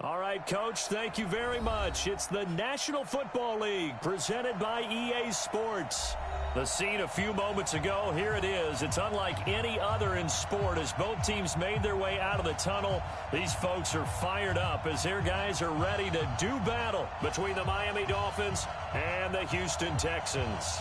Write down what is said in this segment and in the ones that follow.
All right, Coach, thank you very much. It's the National Football League presented by EA Sports. The scene a few moments ago, here it is. It's unlike any other in sport as both teams made their way out of the tunnel. These folks are fired up as their guys are ready to do battle between the Miami Dolphins and the Houston Texans.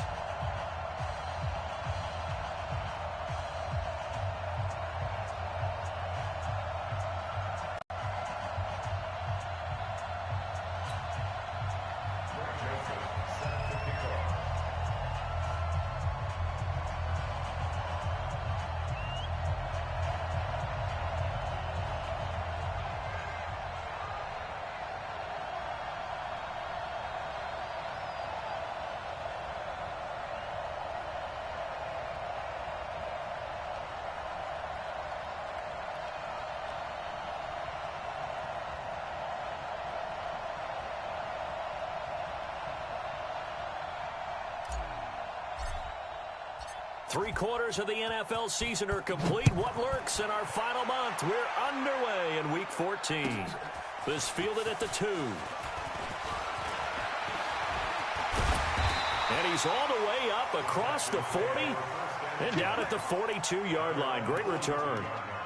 Three-quarters of the NFL season are complete. What lurks in our final month? We're underway in Week 14. This fielded at the 2. And he's all the way up across the 40 and down at the 42-yard line. Great return.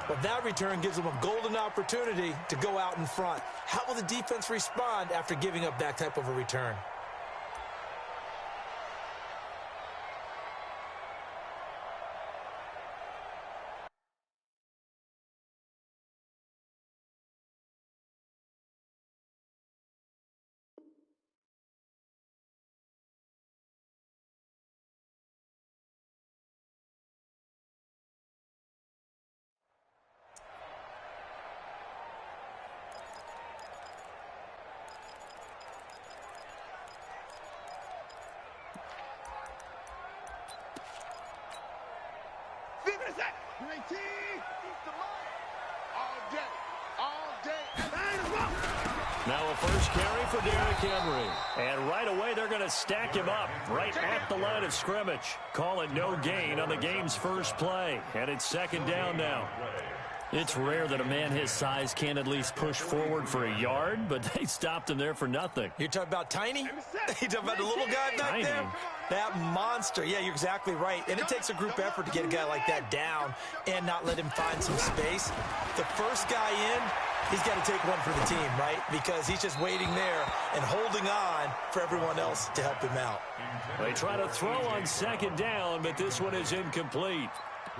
But that return gives them a golden opportunity to go out in front. How will the defense respond after giving up that type of a return? Now a first carry for Derrick Henry. And right away they're going to stack him up right at the line of scrimmage. Call it no gain on the game's first play. And it's second down now. It's rare that a man his size can't at least push forward for a yard, but they stopped him there for nothing. You're talking about Tiny? You're talking about the little guy back there? That monster. Yeah, you're exactly right. And it takes a group effort to get a guy like that down and not let him find some space. The first guy in, he's got to take one for the team, right? Because he's just waiting there and holding on for everyone else to help him out. They try to throw on second down, but this one is incomplete.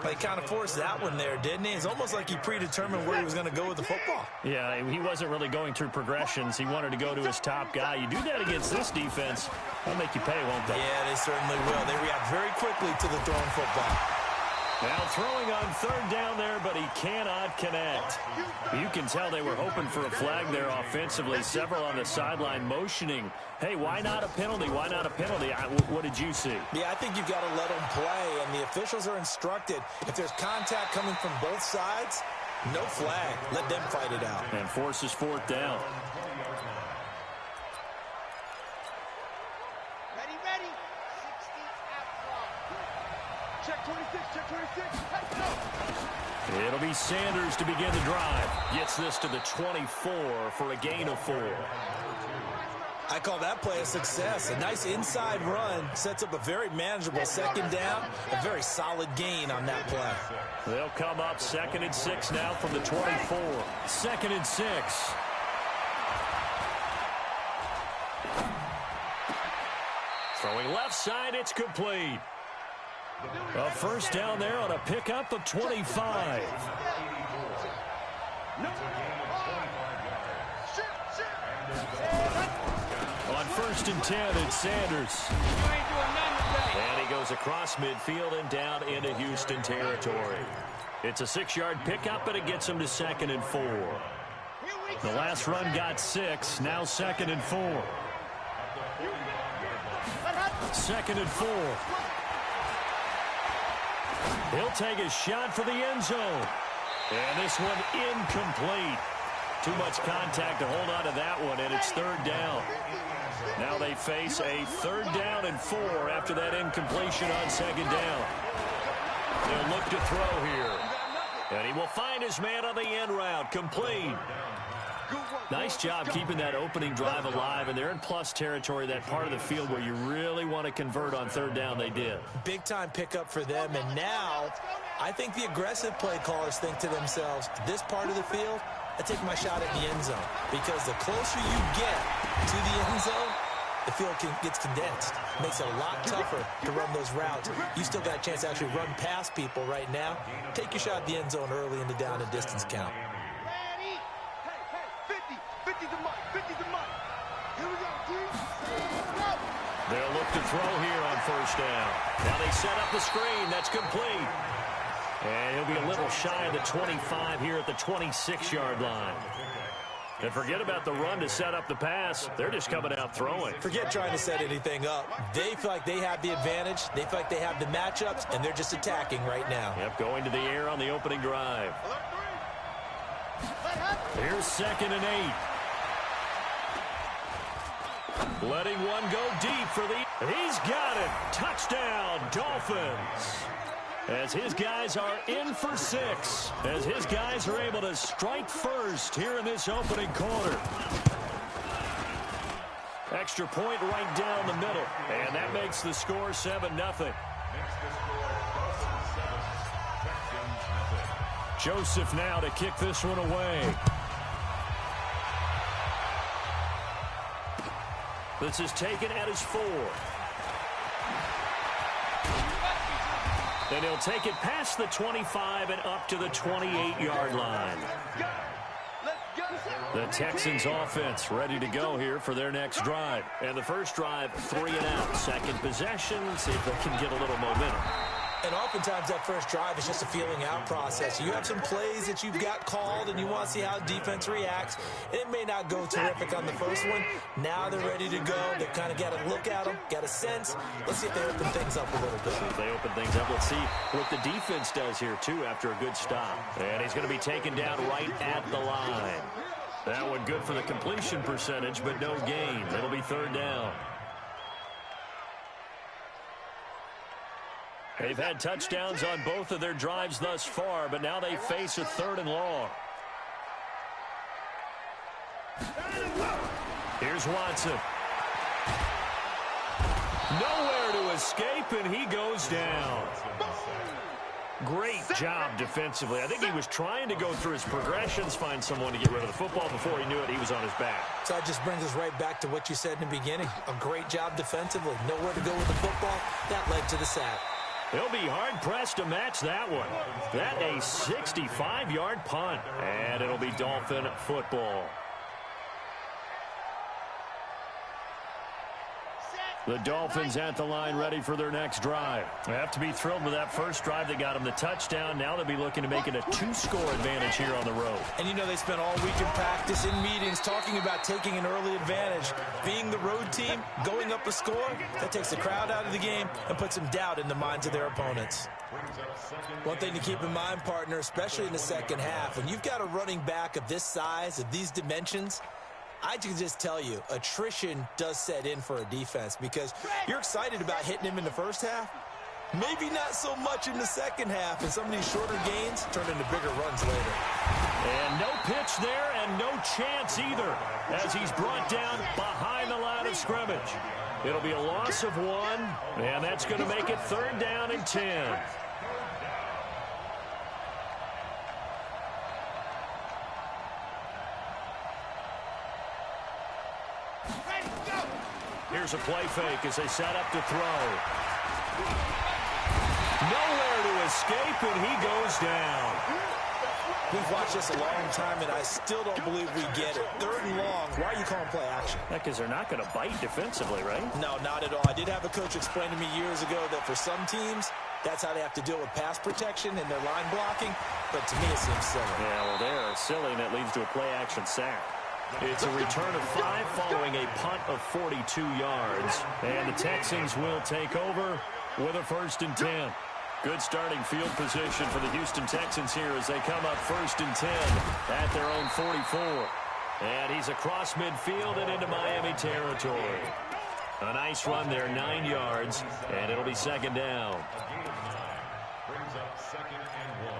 They kind of forced that one there, didn't he? It's almost like he predetermined where he was going to go with the football. Yeah, he wasn't really going through progressions. He wanted to go to his top guy. You do that against this defense, they'll make you pay, won't they? Yeah, they certainly will. They react very quickly to the thrown football. Now throwing on third down there, but he cannot connect. You can tell they were hoping for a flag there offensively. Several on the sideline motioning. Hey, why not a penalty? Why not a penalty? What did you see? Yeah, I think you've got to let them play, and the officials are instructed. If there's contact coming from both sides, no flag. Let them fight it out. And forces fourth down. Ready. 60 out front. Check 26, check 26. Let's go. It'll be Sanders to begin the drive. Gets this to the 24 for a gain of 4. I call that play a success. A nice inside run sets up a very manageable second down. A very solid gain on that play. They'll come up 2nd and 6 now from the 24. 2nd and 6. Throwing left side, it's complete. A first down there on a pickup of 25. On 1st and 10, it's Sanders. And he goes across midfield and down into Houston territory. It's a 6-yard pickup, but it gets him to 2nd and 4. The last run got 6, now 2nd and 4. 2nd and 4. He'll take a shot for the end zone. And this one incomplete. Too much contact to hold on to that one, and it's 3rd down. Now they face a 3rd down and 4 after that incompletion on 2nd down. They'll look to throw here. And he will find his man on the end route. Complete. Nice job keeping that opening drive alive, and they're in plus territory, that part of the field where you really want to convert on third down. They did. Big-time pickup for them, and now I think the aggressive play callers think to themselves, this part of the field, I take my shot at the end zone, because the closer you get to the end zone, the field gets condensed. Makes it a lot tougher to run those routes. You still got a chance to actually run past people right now. Take your shot at the end zone early in the down and distance count. Ready? Hey, 50 to Mike, 50 to Mike. Here we go, G. Go. They'll look to throw here on first down. Now they set up the screen. That's complete. And he'll be a little shy of the 25 here at the 26-yard line. And forget about the run to set up the pass. They're just coming out throwing. Forget trying to set anything up. They feel like they have the advantage. They feel like they have the matchups, and they're just attacking right now. Yep, going to the air on the opening drive. Here's 2nd and 8. Letting one go deep for the... He's got it. Touchdown, Dolphins. As his guys are in for 6. As his guys are able to strike first here in this opening quarter. Extra point right down the middle. And that makes the score 7-0. Joseph now to kick this one away. This is taken at his 4. And he'll take it past the 25 and up to the 28-yard line. The Texans offense ready to go here for their next drive. And the first drive, 3 and out. Second possession, see if they can get a little momentum. And oftentimes that first drive is just a feeling out process. You have some plays that you've got called and you want to see how the defense reacts. It may not go terrific on the first one. Now they're ready to go. They kind of got to look at them, got a sense. Let's see if they open things up a little bit. If they open things up, let's see what the defense does here too after a good stop. And he's going to be taken down right at the line. That one good for the completion percentage, but no gain. It'll be third down. They've had touchdowns on both of their drives thus far, but now they face a 3rd and long. Here's Watson. Nowhere to escape, and he goes down. Great job defensively. I think he was trying to go through his progressions, find someone to get rid of the football. Before he knew it, he was on his back. So that just brings us right back to what you said in the beginning. A great job defensively. Nowhere to go with the football. That led to the sack. He'll be hard-pressed to match that one. That a 65-yard punt. And it'll be Dolphin football. The Dolphins at the line ready for their next drive. They have to be thrilled with that first drive. They got them the touchdown. Now they'll be looking to make it a 2-score advantage here on the road. And you know they spent all week in practice, in meetings, talking about taking an early advantage. Being the road team, going up a score, that takes the crowd out of the game and puts some doubt in the minds of their opponents. One thing to keep in mind, partner, especially in the second half, when you've got a running back of this size, of these dimensions, I can just tell you, attrition does set in for a defense because you're excited about hitting him in the first half. Maybe not so much in the second half, and some of these shorter gains turn into bigger runs later. And no pitch there and no chance either as he's brought down behind the line of scrimmage. It'll be a loss of 1, and that's going to make it 3rd down and 10. Here's a play fake as they set up to throw. Nowhere to escape, and he goes down. We've watched this a long time, and I still don't believe we get it. 3rd and long. Why are you calling play action? Because they're not going to bite defensively, right? No, not at all. I did have a coach explain to me years ago that for some teams, that's how they have to deal with pass protection and their line blocking. But to me, it seems silly. Yeah, well, they're silly, and that leads to a play action sack. It's a return of 5 following a punt of 42 yards. And the Texans will take over with a 1st and 10. Good starting field position for the Houston Texans here as they come up 1st and 10 at their own 44. And he's across midfield and into Miami territory. A nice run there, 9 yards, and it'll be 2nd down. brings up 2nd and 1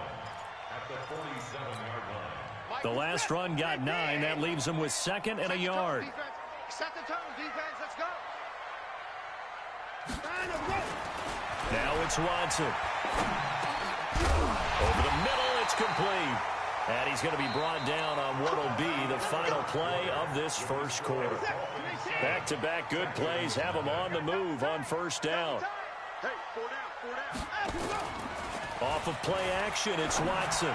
at the 47-yard line. The last run got 9. That leaves them with 2nd and a yard. Set the tone, defense. Let's go. Now it's Watson. Over the middle, it's complete. And he's going to be brought down on what will be the final play of this first quarter. Back-to-back good plays have him on the move on first down. Hey, 4 down. Off of play action, it's Watson.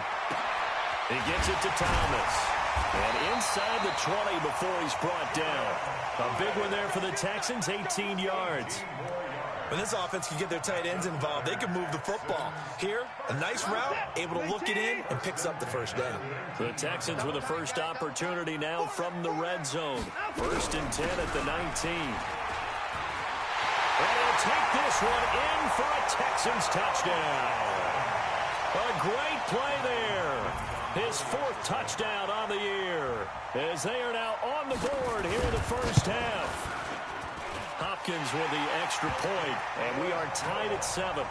He gets it to Thomas. And inside the 20 before he's brought down. A big one there for the Texans, 18 yards. When this offense can get their tight ends involved, they can move the football. Here, a nice route, able to look it in, and picks up the first down. The Texans with a first opportunity now from the red zone. 1st and 10 at the 19. And he'll take this one in for a Texans touchdown. A great play there. His 4th touchdown on the year, as they are now on the board here in the first half. Hopkins with the extra point, and we are tied at 7.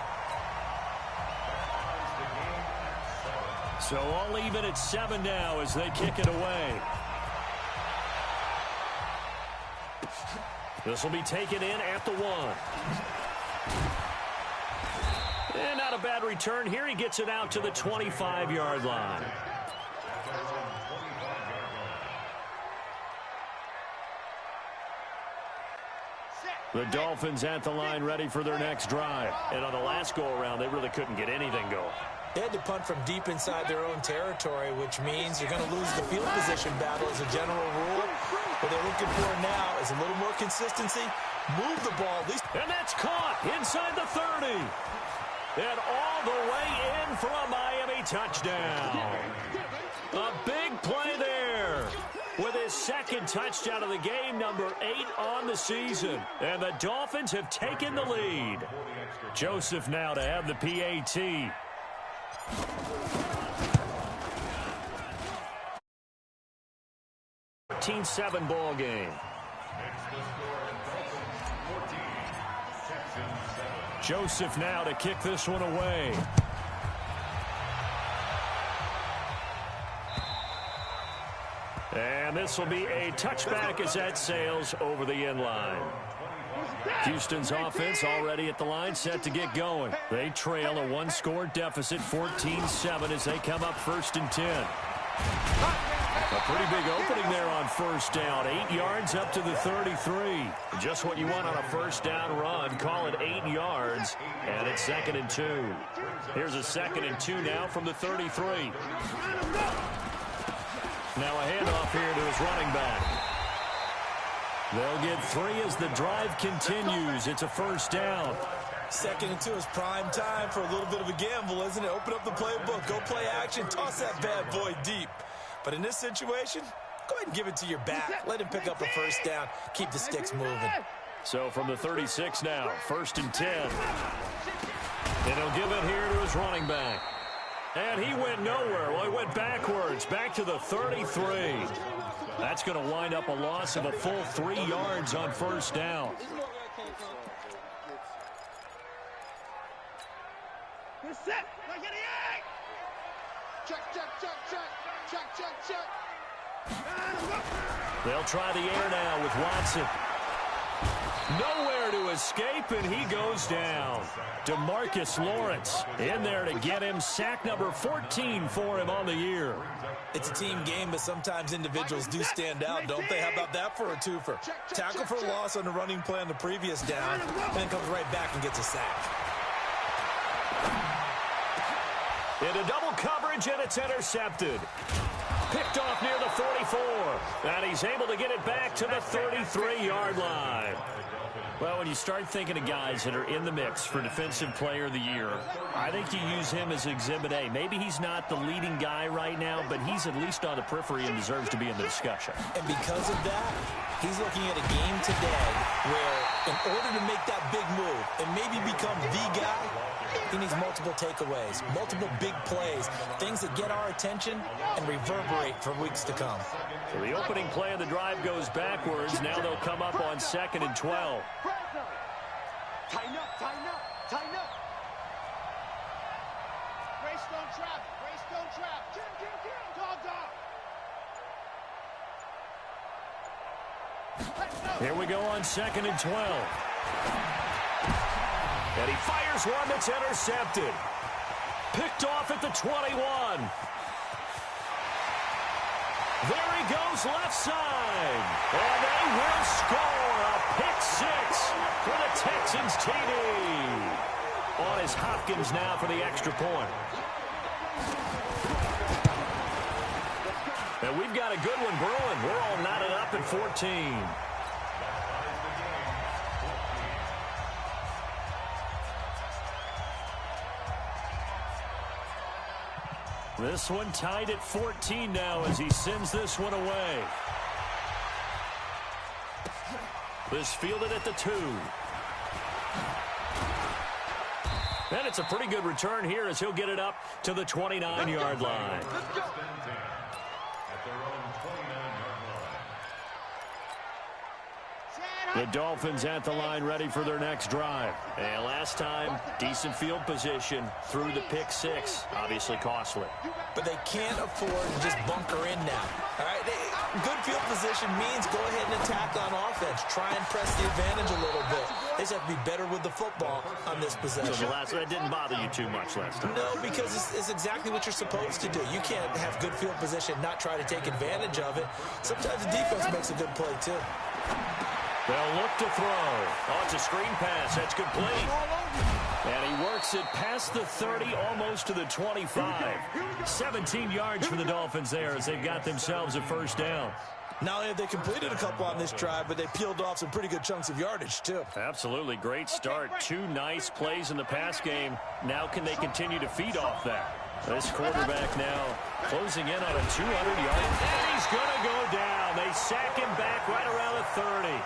So all even at 7 now as they kick it away. This will be taken in at the 1. And not a bad return here. He gets it out to the 25-yard line. The Dolphins at the line ready for their next drive. And on the last go-around, they really couldn't get anything going. They had to punt from deep inside their own territory, which means you're going to lose the field position battle as a general rule. What they're looking for now is a little more consistency. Move the ball at least. And that's caught inside the 30. And all the way in for a Miami touchdown. A big play there. With his 2nd touchdown of the game, number 8 on the season. And the Dolphins have taken the lead. Joseph now to have the PAT. $14-7 ball game. Joseph now to kick this one away. And this will be a touchback as that sails over the end line. Houston's offense already at the line, set to get going. They trail a 1-score deficit, 14-7 as they come up 1st and 10. A pretty big opening there on first down. 8 yards up to the 33. Just what you want on a first down run. Call it 8 yards, and it's 2nd and 2. Here's a 2nd and 2 now from the 33. Now a handoff here to his running back. They'll get 3 as the drive continues. It's a first down. 2nd and 2 is prime time for a little bit of a gamble, isn't it? Open up the playbook, go play action, toss that bad boy deep. But in this situation, go ahead and give it to your back. Let him pick up a first down. Keep the sticks moving. So from the 36 now, 1st and 10. And he'll give it here to his running back. And he went nowhere. Well, he went backwards, back to the 33. That's going to wind up a loss of a full 3 yards on first down. Set. Check, check, check, check, check, check, check. They'll try the air now with Watson. Nowhere to escape, and he goes down. DeMarcus Lawrence in there to get him. Sack number 14 for him on the year. It's a team game, but sometimes individuals do stand out, don't they? How about that for a twofer? Tackle for loss on the running play on the previous down, and then comes right back and gets a sack. Into double coverage, and it's intercepted. Picked off near the 44. And he's able to get it back to the 33-yard line. Well, when you start thinking of guys that are in the mix for Defensive Player of the Year, I think you use him as Exhibit A. Maybe he's not the leading guy right now, but he's at least on the periphery and deserves to be in the discussion. And because of that, he's looking at a game today where in order to make that big move and maybe become the guy, he needs multiple takeaways, multiple big plays, things that get our attention and reverberate for weeks to come. So the opening play of the drive goes backwards. Now they'll come up on 2nd and 12. Tighten up, tighten up, tighten up. Greystone trap. Greystone trap. Dog, dog. Here we go on 2nd and 12. And he fires one that's intercepted. Picked off at the 21. There he goes left side. And they will score a pick six for the Texans TD. On is Hopkins now for the extra point. And we've got a good one brewing. We're all knotted up at 14. This one tied at 14 now as he sends this one away. This fielded at the 2. And it's a pretty good return here as he'll get it up to the 29-yard line. The Dolphins at the line ready for their next drive. And last time, decent field position through the pick six. Obviously costly. But they can't afford to just bunker in now. All right, good field position means go ahead and attack on offense. Try and press the advantage a little bit. They just have to be better with the football on this possession. So that didn't bother you too much last time. No, because it's exactly what you're supposed to do. You can't have good field position, not try to take advantage of it. Sometimes the defense makes a good play, too. They'll look to throw. Oh, it's a screen pass. That's complete. And he works it past the 30, almost to the 25. 17 yards for the Dolphins there as they've got themselves a first down. Not only have they completed a couple on this drive, but they peeled off some pretty good chunks of yardage, too. Absolutely. Great start. 2 nice plays in the pass game. Now can they continue to feed off that? This quarterback now closing in on a 200-yard. And he's going to go down. They sack him back right around the 30.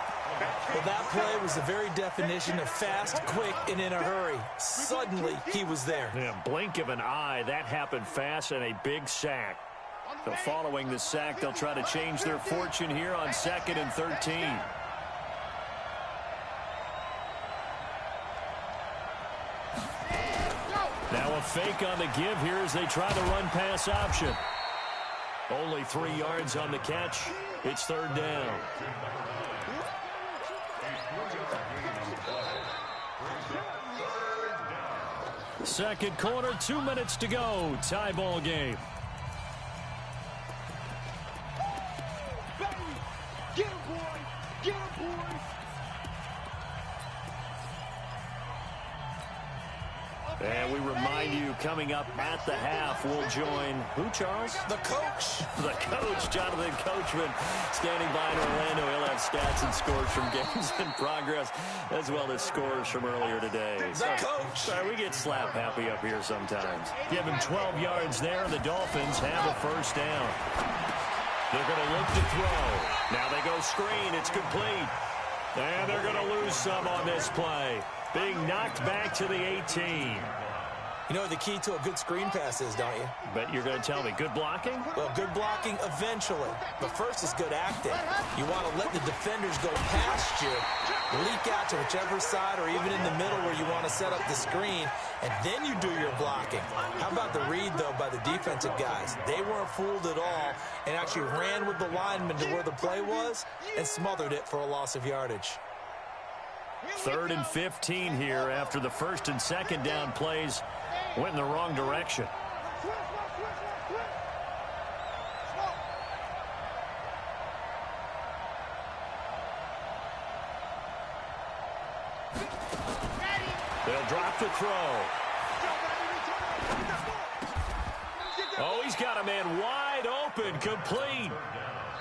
Well, that play was the very definition of fast, quick, and in a hurry. Suddenly, he was there. Yeah, blink of an eye. That happened fast and a big sack. So following the sack, they'll try to change their fortune here on 2nd and 13. Now a fake on the give here as they try the run-pass option. Only 3 yards on the catch. It's 3rd down. Second quarter, 2 minutes to go. Tie ball game. Get him, boy! Get him, boy! And we remind you, coming up at the half, we'll join who, Charles? The coach. The coach, Jonathan Coachman, standing by in Orlando. He'll have stats and scores from games in progress, as well as scores from earlier today. The coach. Sorry, we get slap happy up here sometimes. Give him 12 yards there, and the Dolphins have a first down. They're going to look to throw. Now they go screen. It's complete. And they're going to lose some on this play. Being knocked back to the 18. You know what the key to a good screen pass is, don't you? But you're going to tell me, good blocking? Well, good blocking eventually. But first is good acting. You want to let the defenders go past you, leak out to whichever side or even in the middle where you want to set up the screen, and then you do your blocking. How about the read, though, by the defensive guys? They weren't fooled at all and actually ran with the lineman to where the play was and smothered it for a loss of yardage. 3rd and 15 here after the 1st and 2nd down plays went in the wrong direction. They'll drop the throw. Oh, he's got a man wide open, complete.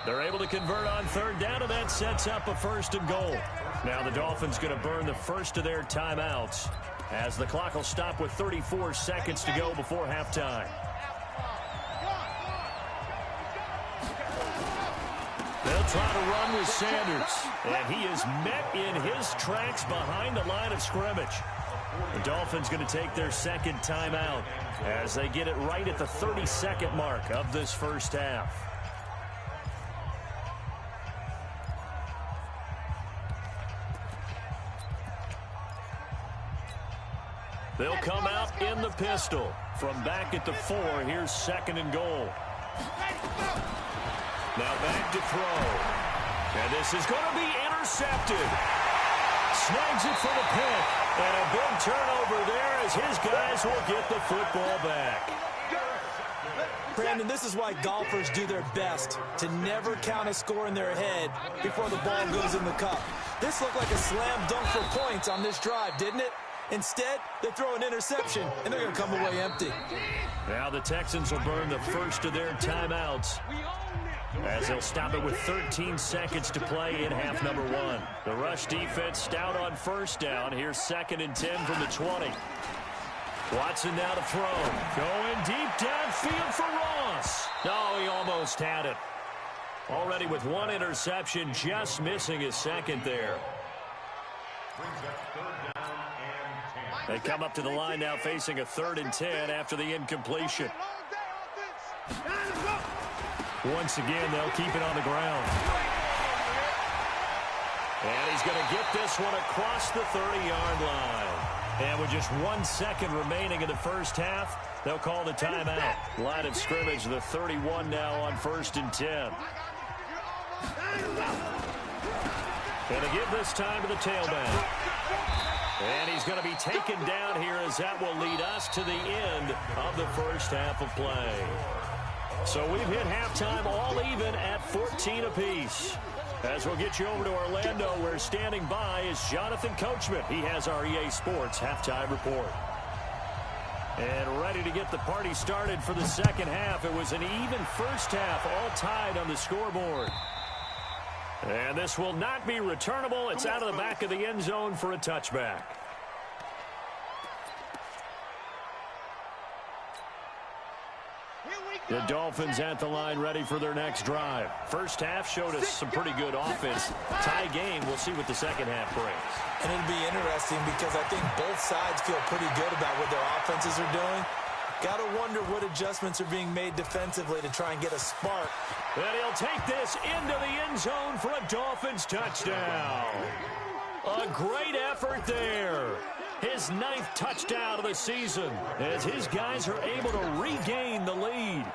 They're able to convert on 3rd down, and that sets up a 1st and goal. Now the Dolphins going to burn the first of their timeouts as the clock will stop with 34 seconds to go before halftime. They'll try to run with Sanders, and he is met in his tracks behind the line of scrimmage. The Dolphins going to take their 2nd timeout as they get it right at the 30-second mark of this first half. They'll come out in the pistol. From back at the 4, here's 2nd and goal. Now back to throw. And this is going to be intercepted. Snags it for the pick. And a big turnover there as his guys will get the football back. Brandon, this is why golfers do their best to never count a score in their head before the ball goes in the cup. This looked like a slam dunk for points on this drive, didn't it? Instead, they throw an interception, and they're going to come away empty. Now the Texans will burn the first of their timeouts as they'll stop it with 13 seconds to play in half number 1. The rush defense stout on first down. Here's 2nd and 10 from the 20. Watson now to throw. Going deep downfield for Ross. No, he almost had it. Already with 1 interception, just missing his 2nd there. They come up to the line now facing a 3rd and 10 after the incompletion. Once again, they'll keep it on the ground. And he's going to get this one across the 30-yard line. And with just 1 second remaining in the first half, they'll call the timeout. Line of scrimmage, the 31 now on 1st and 10. And to give this time to the tailback. And he's going to be taken down here as that will lead us to the end of the first half of play. So we've hit halftime all even at 14 apiece. As we'll get you over to Orlando, where standing by is Jonathan Coachman. He has our EA Sports halftime report. And ready to get the party started for the second half. It was an even first half, all tied on the scoreboard. And this will not be returnable. It's out of the back of the end zone for a touchback. The Dolphins at the line ready for their next drive. First half showed us some pretty good offense. Tie game. We'll see what the second half brings. And it'll be interesting because I think both sides feel pretty good about what their offenses are doing. Got to wonder what adjustments are being made defensively to try and get a spark. And he'll take this into the end zone for a Dolphins touchdown. A great effort there. His 9th touchdown of the season as his guys are able to regain the lead.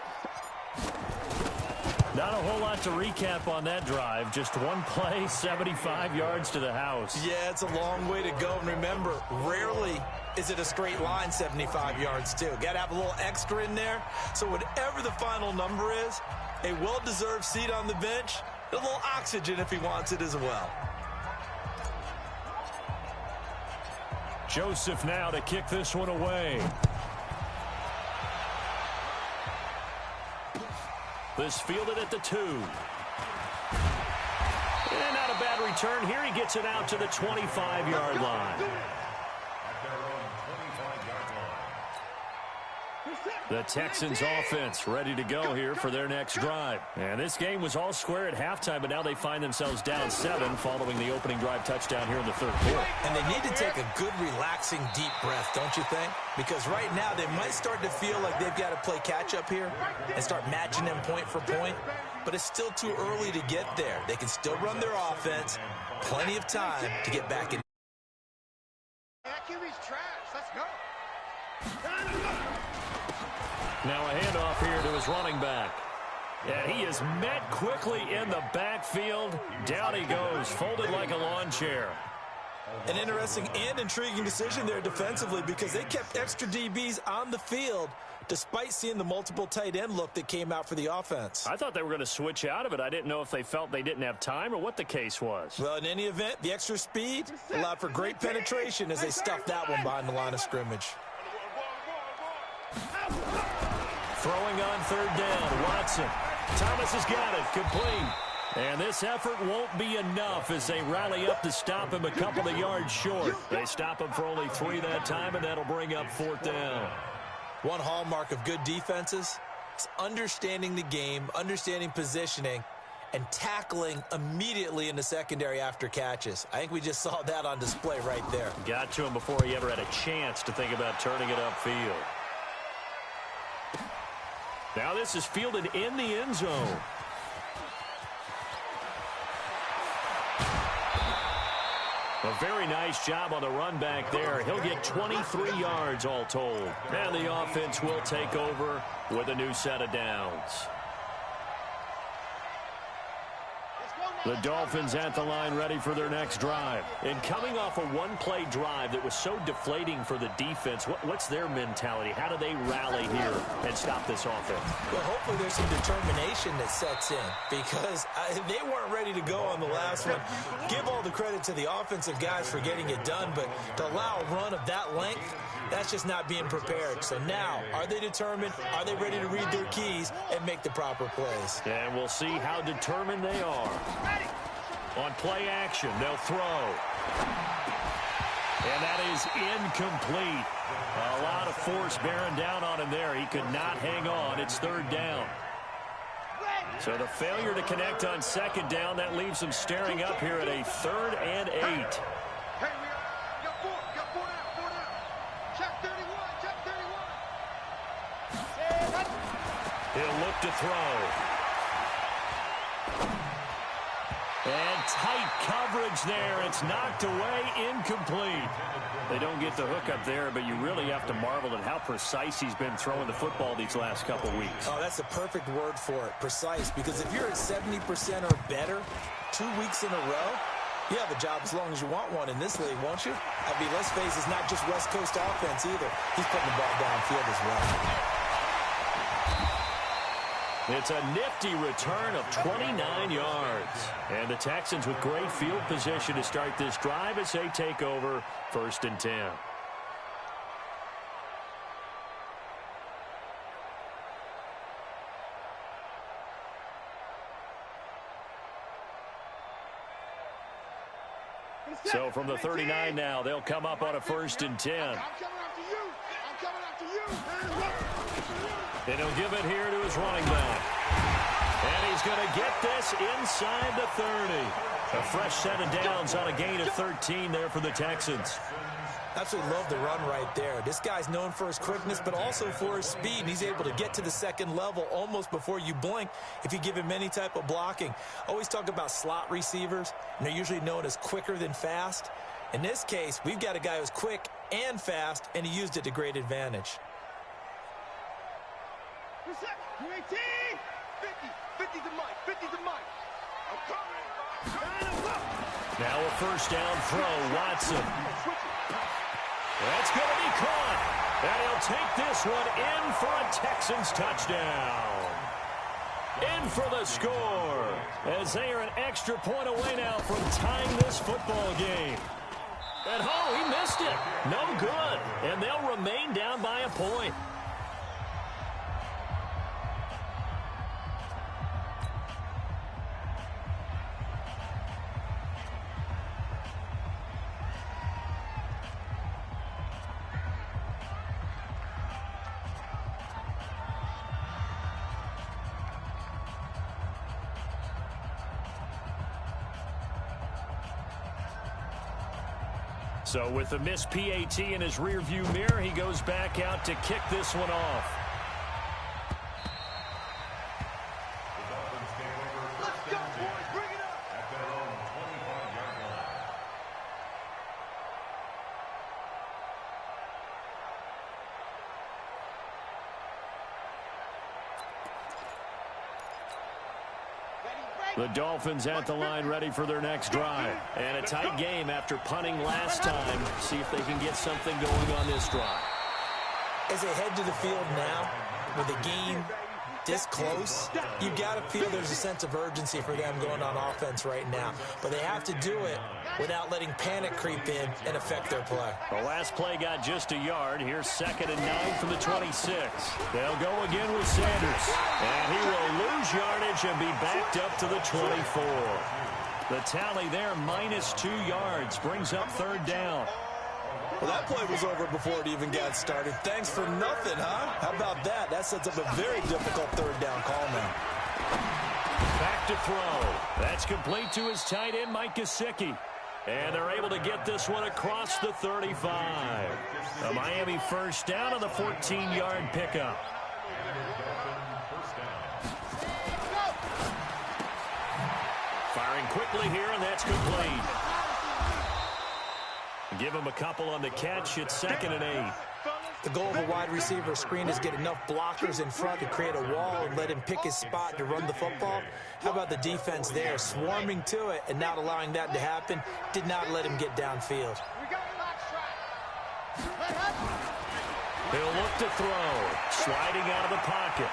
Not a whole lot to recap on that drive. Just one play, 75 yards to the house. Yeah, it's a long way to go. And remember, rarely is it a straight line 75 yards, too. Got to have a little extra in there. So whatever the final number is, a well-deserved seat on the bench, a little oxygen if he wants it as well. Joseph now to kick this one away. This fielded at the 2. And not a bad return here. He gets it out to the 25-yard line. The Texans offense ready to go here for their next drive. And this game was all square at halftime, but now they find themselves down 7 following the opening drive touchdown here in the third quarter. And they need to take a good, relaxing, deep breath, don't you think? Because right now they might start to feel like they've got to play catch-up here and start matching them point for point. But it's still too early to get there. They can still run their offense. Plenty of time to get back in. Now a handoff here to his running back. And he is met quickly in the backfield. Down he goes, folded like a lawn chair. An interesting and intriguing decision there defensively because they kept extra DBs on the field despite seeing the multiple tight end look that came out for the offense. I thought they were going to switch out of it. I didn't know if they felt they didn't have time or what the case was. Well, in any event, the extra speed allowed for great penetration as they stuffed that one behind the line of scrimmage. Throwing on third down, Watson. Thomas has got it, complete. And this effort won't be enough as they rally up to stop him a couple of yards short. They stop him for only 3 that time, and that'll bring up 4th down. One hallmark of good defenses is understanding the game, understanding positioning, and tackling immediately in the secondary after catches. I think we just saw that on display right there. Got to him before he ever had a chance to think about turning it upfield. Now this is fielded in the end zone. A very nice job on the run back there. He'll get 23 yards all told. And the offense will take over with a new set of downs. The Dolphins at the line ready for their next drive. And coming off a one-play drive that was so deflating for the defense, what's their mentality? How do they rally here and stop this offense? Well, hopefully there's some determination that sets in because they weren't ready to go on the last one. Give all the credit to the offensive guys for getting it done, but to allow a run of that length, that's just not being prepared. So now, are they determined? Are they ready to read their keys and make the proper plays? And we'll see how determined they are. On play action, they'll throw. And that is incomplete. A lot of force bearing down on him there. He could not hang on. It's third down. So the failure to connect on second down, that leaves them staring up here at a 3rd and 8. Hey, we got four down. Check 31. He'll look to throw. And tight coverage there. It's knocked away, incomplete. They don't get the hook up there, but you really have to marvel at how precise he's been throwing the football these last couple weeks. Oh, that's the perfect word for it, precise, because if you're at 70% or better 2 weeks in a row, you have a job as long as you want one in this league, won't you? I mean, let's face it, it's not just West Coast offense either. He's putting the ball downfield as well. It's a nifty return of 29 yards. And the Texans with great field position to start this drive as they take over 1st and 10. So from the 39 now, they'll come up on a 1st and 10. I'm coming after you. And he'll give it here to his running back. And he's going to get this inside the 30. A fresh set of downs on a gain of 13 there for the Texans. Absolutely love the run right there. This guy's known for his quickness, but also for his speed. And he's able to get to the second level almost before you blink if you give him any type of blocking. Always talk about slot receivers, and they're usually known as quicker than fast. In this case, we've got a guy who's quick and fast, and he used it to great advantage. 50 to Mike. I'm coming. Now a first down throw, Watson. That's going to be caught. And he'll take this one in for a Texans touchdown. In for the score, as they are an extra point away now from tying this football game. And he missed it. No good. And they'll remain down by a point. So with the missed PAT in his rearview mirror, he goes back out to kick this one off. Let's go, boys. Bring it up. At their own 25-yard line. The Dolphins at the line ready for their next drive. And a tight game after punting last time. See if they can get something going on this drive. As they head to the field now, with the game this close, you've got to feel there's a sense of urgency for them going on offense right now. But they have to do it without letting panic creep in and affect their play. The last play got just a yard. Here's 2nd and 9 from the 26. They'll go again with Sanders. And he will lose yardage and be backed up to the 24. The tally there, -2 yards, brings up 3rd down. Well, that play was over before it even got started. Thanks for nothing, huh? How about that? That sets up a very difficult 3rd down call now. Back to throw. That's complete to his tight end, Mike Gesicki. And they're able to get this one across the 35. A Miami first down on the 14-yard pickup. Firing quickly here, and that's complete. give him a couple on the catch. It's 2nd and 8. The goal of a wide receiver screen is get enough blockers in front to create a wall and let him pick his spot to run the football. How about the defense there, swarming to it and not allowing that to happen? Did not let him get downfield. He'll look to throw, sliding out of the pocket.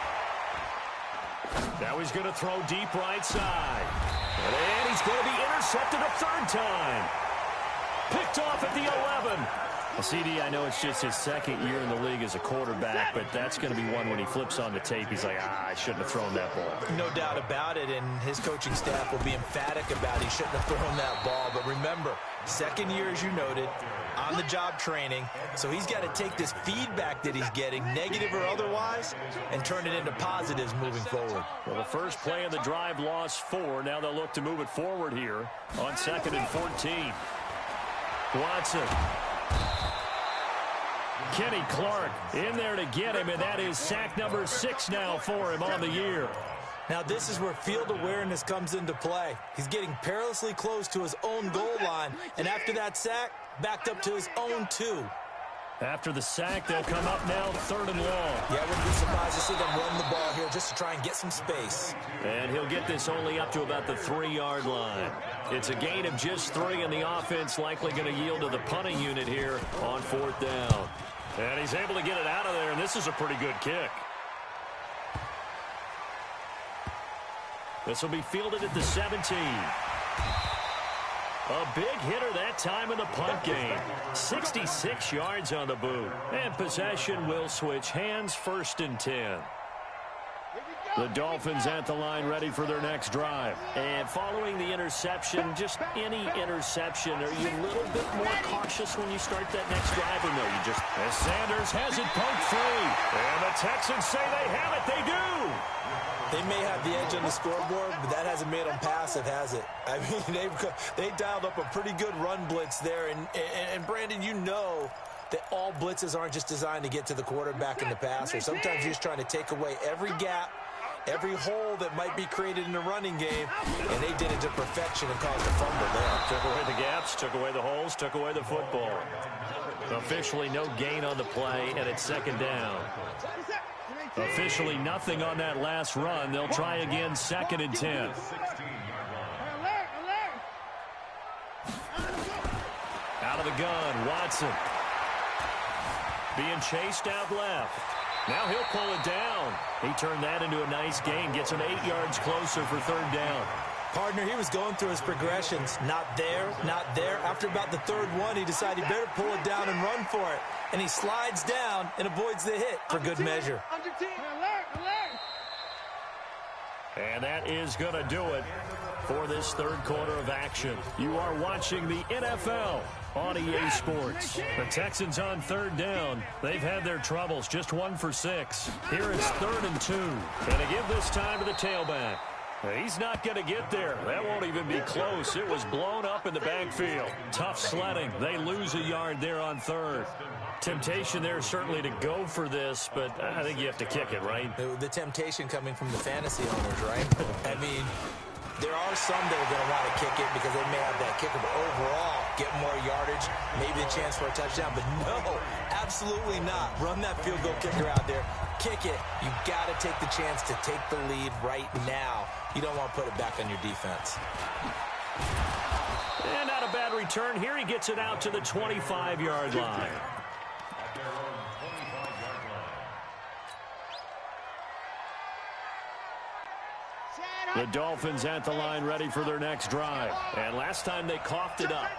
Now he's going to throw deep right side. And he's going to be intercepted a 3rd time. Picked off at the 11. Well, CD, I know it's just his 2nd year in the league as a quarterback, but that's going to be one when he flips on the tape. He's like, I shouldn't have thrown that ball. No doubt about it, and his coaching staff will be emphatic about he shouldn't have thrown that ball. But remember, 2nd year, as you noted, on-the-job training, so he's got to take this feedback that he's getting, negative or otherwise, and turn it into positives moving forward. Well, the first play of the drive lost 4. Now they'll look to move it forward here on 2nd and 14. Watson. Kenny Clark in there to get him, and that is sack number 6 now for him on the year. Now this is where field awareness comes into play. He's getting perilously close to his own goal line, and after that sack, backed up to his own 2. After the sack, they'll come up now 3rd and long. Yeah, I wouldn't be surprised to see them run the ball here just to try and get some space. And he'll get this only up to about the 3-yard line. It's a gain of just 3, and the offense likely going to yield to the punting unit here on 4th down. And he's able to get it out of there, and this is a pretty good kick. This will be fielded at the 17. A big hitter that time in the punt game. 66 yards on the boot. And possession will switch hands, 1st and 10. The Dolphins at the line ready for their next drive. And following the interception, just any interception, are you a little bit more cautious when you start that next drive, or no, you just... As Sanders has it poked free. And the Texans say they have it. They do. They may have the edge on the scoreboard, but that hasn't made them passive, has it? I mean, they dialed up a pretty good run blitz there. And Brandon, you know that all blitzes aren't just designed to get to the quarterback and the passer. Sometimes you're just trying to take away every gap, every hole that might be created in the running game, and they did it to perfection and caused a fumble there. Took away the gaps, took away the holes, took away the football. Officially no gain on the play, and it's 2nd down. Officially nothing on that last run. They'll try again, 2nd and 10. Out of the gun, Watson. Being chased out left. Now he'll pull it down. He turned that into a nice gain. Gets him 8 yards closer for 3rd down. Partner, he was going through his progressions. Not there, not there. After about the 3rd one, he decided he better pull it down and run for it. And he slides down and avoids the hit for good measure. And that is going to do it for this 3rd quarter of action. You are watching the NFL on EA Sports. The Texans on 3rd down. They've had their troubles, just 1 for 6. Here it's 3rd and 2. And to give this time to the tailback. He's not going to get there. That won't even be close. It was blown up in the backfield. Tough sledding. They lose a yard there on 3rd. Temptation there certainly to go for this, but I think you have to kick it, right? The temptation coming from the fantasy owners, right? I mean, there are some that are going to want to kick it because they may have that kicker, but overall, get more yardage, maybe a chance for a touchdown. But no, absolutely not. Run that field goal kicker out there. Kick it. You got to take the chance to take the lead right now. You don't want to put it back on your defense. And not a bad return. Here he gets it out to the 25-yard line. The Dolphins at the line ready for their next drive. And last time they coughed it up,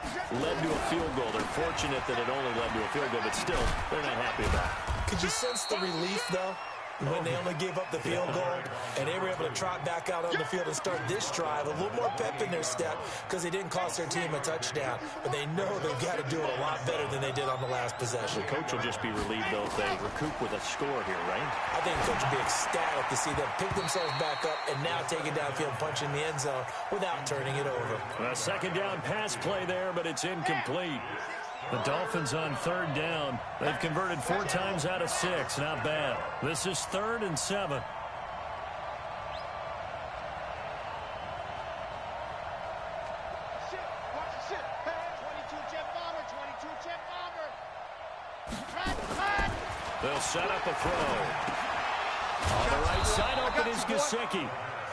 led to a field goal. They're fortunate that it only led to a field goal, but still, they're not happy about it. Could you sense the relief, though, when they only gave up the field goal and they were able to trot back out on the field and start this drive? A little more pep in their step because they didn't cost their team a touchdown. But they know they've got to do it a lot better than they did on the last possession. The coach will just be relieved, though, if they recoup with a score here, right? I think the coach will be ecstatic to see them pick themselves back up and now take it downfield, punch in the end zone without turning it over. A 2nd down pass play there, but it's incomplete. The Dolphins on 3rd down. They've converted 4 times out of 6. Not bad. This is 3rd and 7. They'll set up a throw. On the right side, open is Gesicki.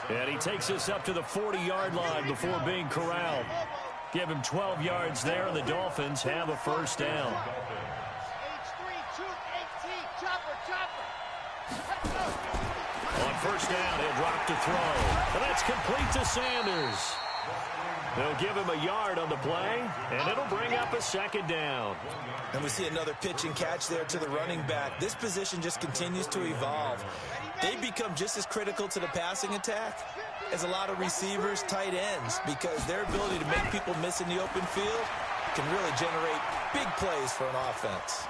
And he takes us up to the 40-yard line before being corralled. Give him 12 yards there, and the Dolphins have a first down. On first down, he'll drop to throw. And that's complete to Sanders. They'll give him a yard on the play, and it'll bring up a second down. And we see another pitch and catch there to the running back. This position just continues to evolve. They become just as critical to the passing attack as a lot of receivers, tight ends, because their ability to make people miss in the open field can really generate big plays for an offense.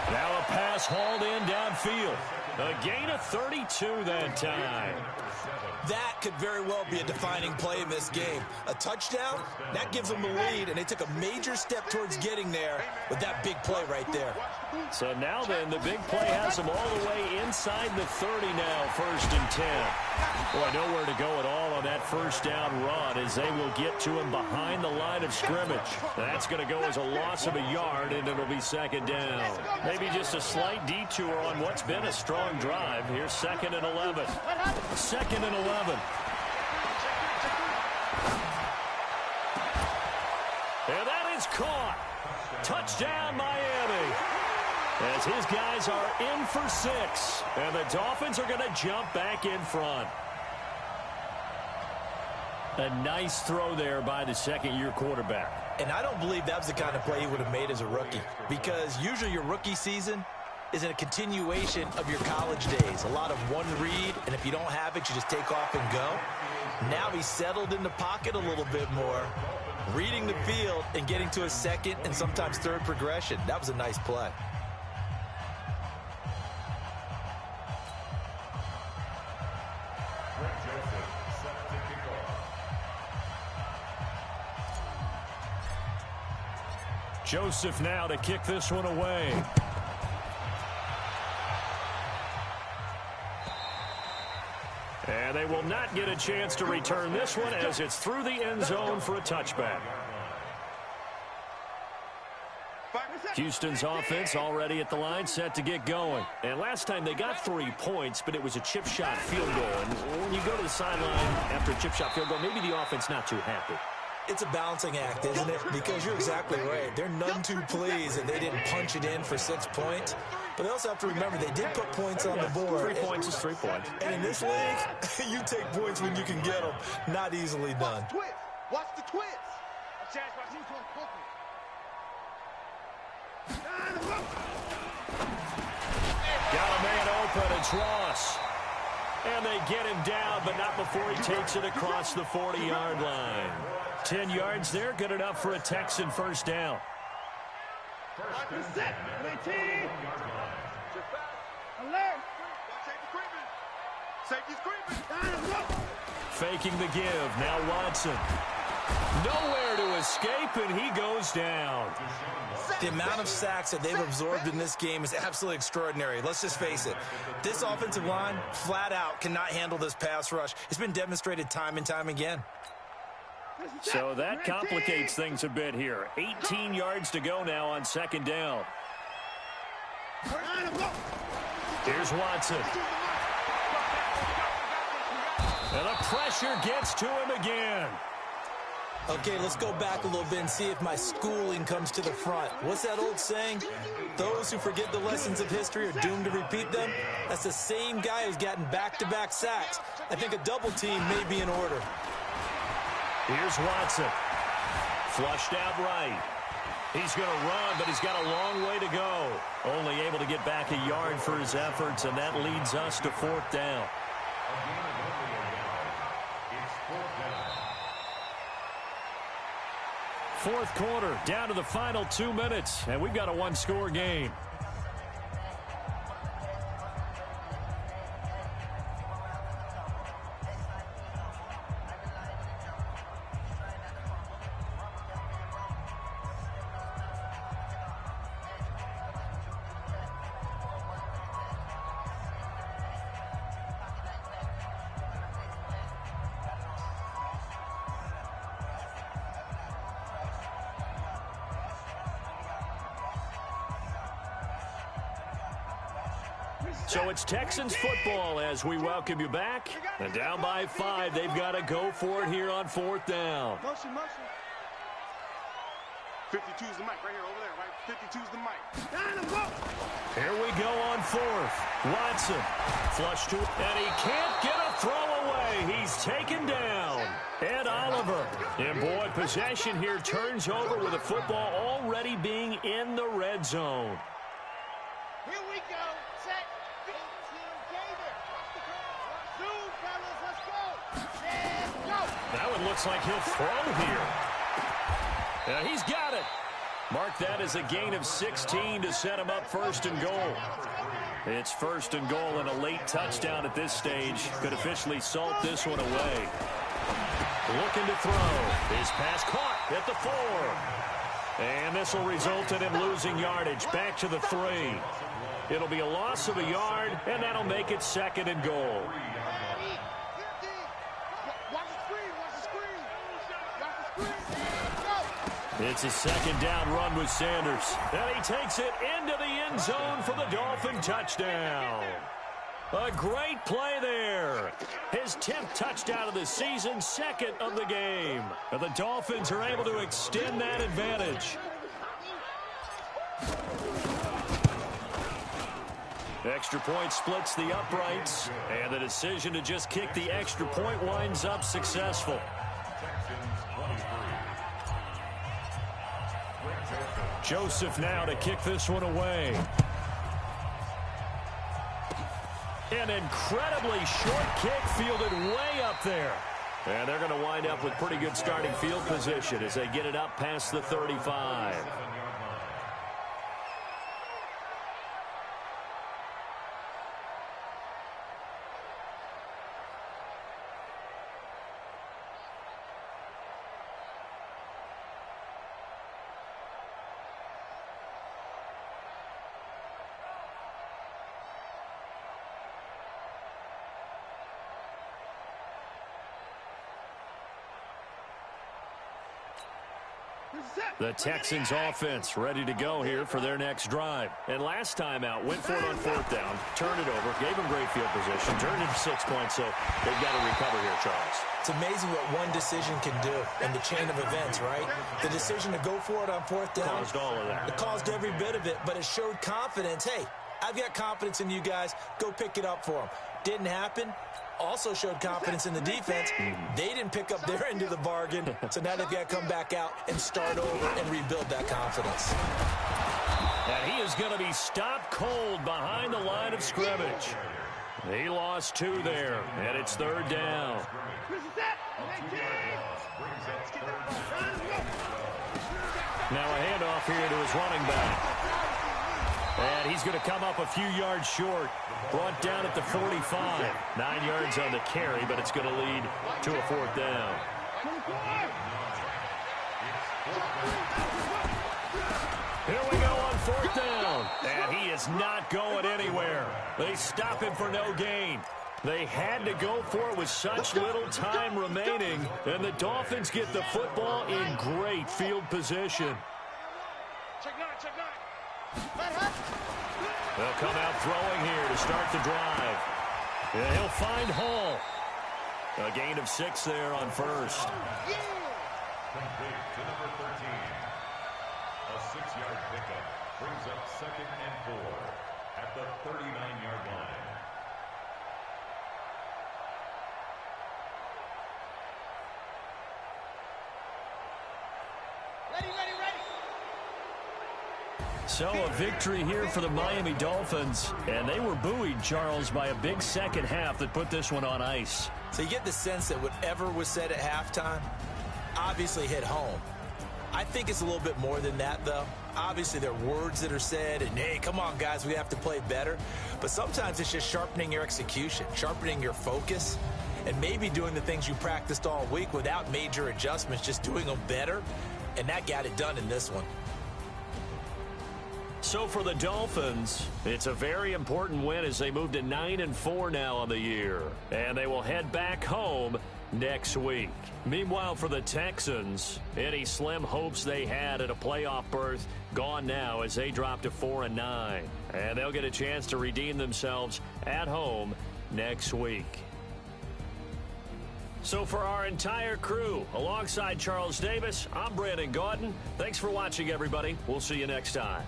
Now a pass hauled in downfield. A gain of 32 that time. That could very well be a defining play in this game. A touchdown, that gives them the lead, and they took a major step towards getting there with that big play right there. So now then, the big play has them all the way inside the 30 now, 1st and 10. Boy, nowhere to go at all on that first down run as they will get to him behind the line of scrimmage. That's going to go as a loss of a yard, and it'll be second down. Maybe just a slight detour on what's been a strong drive. Here's 2nd and 11. 2nd and 11. And that is caught. Touchdown, Miami. As his guys are in for 6. And the Dolphins are going to jump back in front. A nice throw there by the second-year quarterback. And I don't believe that was the kind of play he would have made as a rookie, because usually your rookie season is a continuation of your college days. A lot of one read, and if you don't have it, you just take off and go. Now he's settled in the pocket a little bit more, reading the field and getting to a second and sometimes third progression. That was a nice play. Joseph now to kick this one away. And they will not get a chance to return this one as it's through the end zone for a touchback. Houston's offense already at the line, set to get going. And last time they got 3 points, but it was a chip shot field goal. And when you go to the sideline after a chip shot field goal, maybe the offense not too happy. It's a balancing act, isn't it? Because you're exactly right. They're none too pleased that they didn't punch it in for 6 points. But they also have to remember they did put points on the board. 3 points is 3 points. And in this league, you take points when you can get them. Not easily done. Watch the twist. Got a man open. It's Ross. And they get him down, but not before he takes it across the 40-yard line. 10 yards there, good enough for a Texan first down. Faking the give, now Watson. Nowhere to escape, and he goes down. The amount of sacks that they've absorbed in this game is absolutely extraordinary. Let's just face it. This offensive line, flat out, cannot handle this pass rush. It's been demonstrated time and time again. So that complicates things a bit here. 18 yards to go now on second down. Here's Watson. And the pressure gets to him again. Okay, let's go back a little bit and see if my schooling comes to the front. What's that old saying? Those who forget the lessons of history are doomed to repeat them. That's the same guy who's gotten back-to-back sacks. I think a double team may be in order. Here's Watson. Flushed out right. He's going to run, but he's got a long way to go. Only able to get back a yard for his efforts, and that leads us to fourth down. Fourth quarter, down to the final 2 minutes, and we've got a one-score game. So it's Texans football as we welcome you back. And down by 5, they've got to go for it here on 4th down. Motion. 52's the mic right here, over there, right? 52's the mic. Down and go. Here we go on 4th. Watson, flush to, and he can't get a throw away. He's taken down. And Oliver. And boy, possession here turns over with the football already being in the red zone. Here we go. Set. 18 Gator. Zoom, fellas. Let's go. Let's go. That one looks like he'll throw here. Yeah, he's got it. Mark that as a gain of 16 to set him up 1st and goal. It's 1st and goal and a late touchdown at this stage. Could officially salt this one away. Looking to throw. His pass caught at the 4. And this will result in him losing yardage back to the 3. It'll be a loss of a yard, and that'll make it 2nd and goal. It's a 2nd down run with Sanders. And he takes it into the end zone for the Dolphin touchdown. A great play there. His 10th touchdown of the season, 2nd of the game. And the Dolphins are able to extend that advantage. Extra point splits the uprights, and the decision to just kick the extra point winds up successful. Joseph now to kick this one away. An incredibly short kick fielded way up there. And they're going to wind up with pretty good starting field position as they get it up past the 35. The Texans offense ready to go here for their next drive. And last time out, went for it on 4th down, turned it over, gave them great field position, turned it 6 points, so they've got to recover here, Charles. It's amazing what one decision can do in the chain of events, right? The decision to go for it on 4th down. Caused all of that. It caused every bit of it, but it showed confidence. Hey, I've got confidence in you guys. Go pick it up for them. Didn't happen. Also showed confidence in the defense. They didn't pick up their end of the bargain, so now they've got to come back out and start over and rebuild that confidence. And he is going to be stopped cold behind the line of scrimmage. He lost 2 there, and it's 3rd down. Now a handoff here to his running back. And he's going to come up a few yards short. Brought down at the 45. 9 yards on the carry, but it's going to lead to a 4th down. Here we go on 4th down. And he is not going anywhere. They stop him for no gain. They had to go for it with such little time remaining. And the Dolphins get the football in great field position. They'll come out throwing here to start the drive. And he'll find Hall. A gain of 6 there on 1st. Complete to number 13. A 6-yard pickup brings up 2nd and 4 at the 39-yard line. So a victory here for the Miami Dolphins. And they were buoyed, Charles, by a big 2nd half that put this one on ice. So you get the sense that whatever was said at halftime obviously hit home. I think it's a little bit more than that, though. Obviously, there are words that are said, and, hey, come on, guys, we have to play better. But sometimes it's just sharpening your execution, sharpening your focus, and maybe doing the things you practiced all week without major adjustments, just doing them better, and that got it done in this one. So for the Dolphins, it's a very important win as they move to 9-4 now on the year. And they will head back home next week. Meanwhile, for the Texans, any slim hopes they had at a playoff berth gone now as they drop to 4-9. And they'll get a chance to redeem themselves at home next week. So for our entire crew, alongside Charles Davis, I'm Brandon Gaudin. Thanks for watching, everybody. We'll see you next time.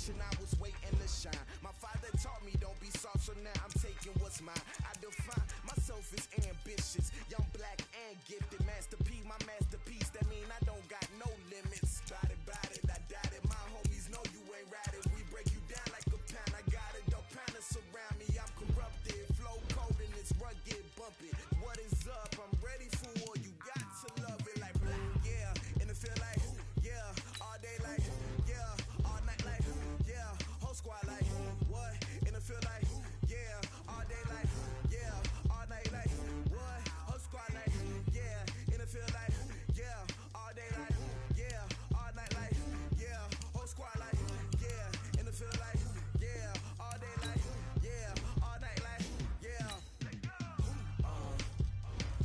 I was waiting to shine. My father taught me don't be soft, so now I'm taking what's mine. I define myself as ambitious, young, black, and gifted. Master P, my masterpiece. That mean I don't got no limits. Bout it, I doubt it. My homies know you ain't ratted. We break you down like a pound. I got it, don't pound us around me. I'm corrupted, flow cold and it's rugged, bump it. What is up? I'm ready for war. You got to love it like yeah, and it feel like yeah, all day like yeah, all night like yeah, whole squad like what? And it feel like yeah, all day like yeah, all night like what? Whole squad like yeah, and it feel like yeah, all day like yeah, all night like yeah, whole squad like yeah, and it feel like yeah, all day like yeah, all night like yeah.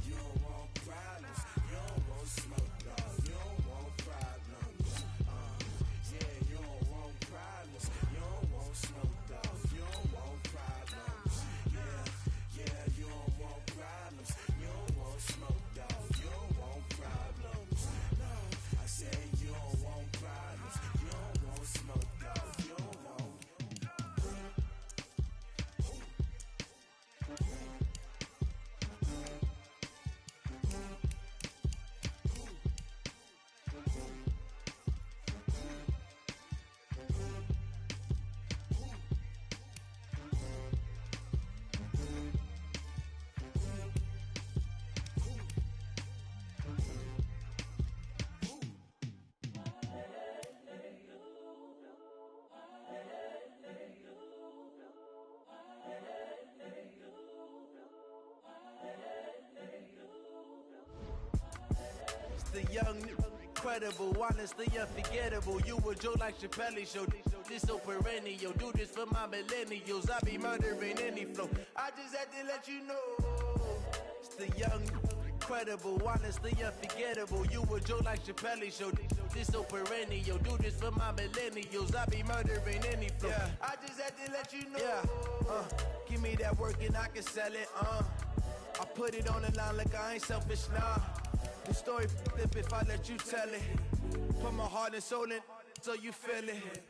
You don't want problems, you don't want smoke, dog. You don't want problems. Yeah, you don't want problems, you don't want smoke, dog. You don't want problems. Yeah, you don't want problems, you don't want smoke, dog. You don't want problems. No, I said you don't want problems, you don't want smoke, dog. You don't want. The young, incredible, honestly unforgettable. You a joke like Chappelle show. This so perennial. Do this for my millennials. I be murdering any flow. I just had to let you know. It's the young, incredible, honestly unforgettable. You a joke like Chappelle show. This so perennial. Do this for my millennials. I be murdering any flow. Yeah. I just had to let you know. Yeah. Give me that work and I can sell it. I put it on the line like I ain't selfish, nah. The story flip if I let you tell it. Put my heart and soul in so you feel it.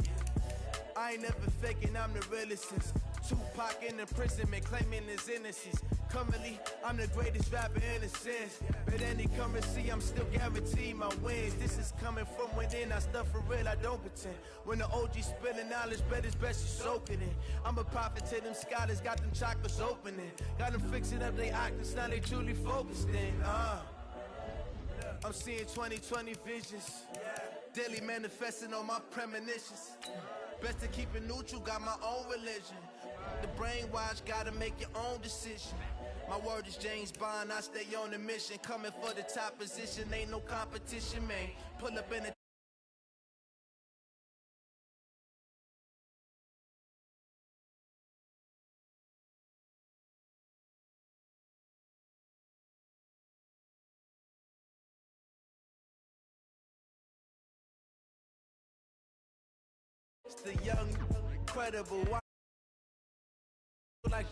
I ain't never faking, I'm the realest since Tupac in imprisonment, claiming his innocence. Currently, I'm the greatest rapper in a sense. But any currency, I'm still guaranteed my wins. This is coming from within, I stuff for real, I don't pretend. When the OG spilling knowledge, bet it's best you soak it in. I'm a prophet to them scholars, got them chakras opening. Got them fixing up they octaves, now they truly focused in. I'm seeing 2020 visions. Daily manifesting on my premonitions. Best to keep it neutral, got my own religion. The brainwash, gotta make your own decision. My word is James Bond, I stay on the mission. Coming for the top position, ain't no competition, man. Pull up in a it's the young, incredible, like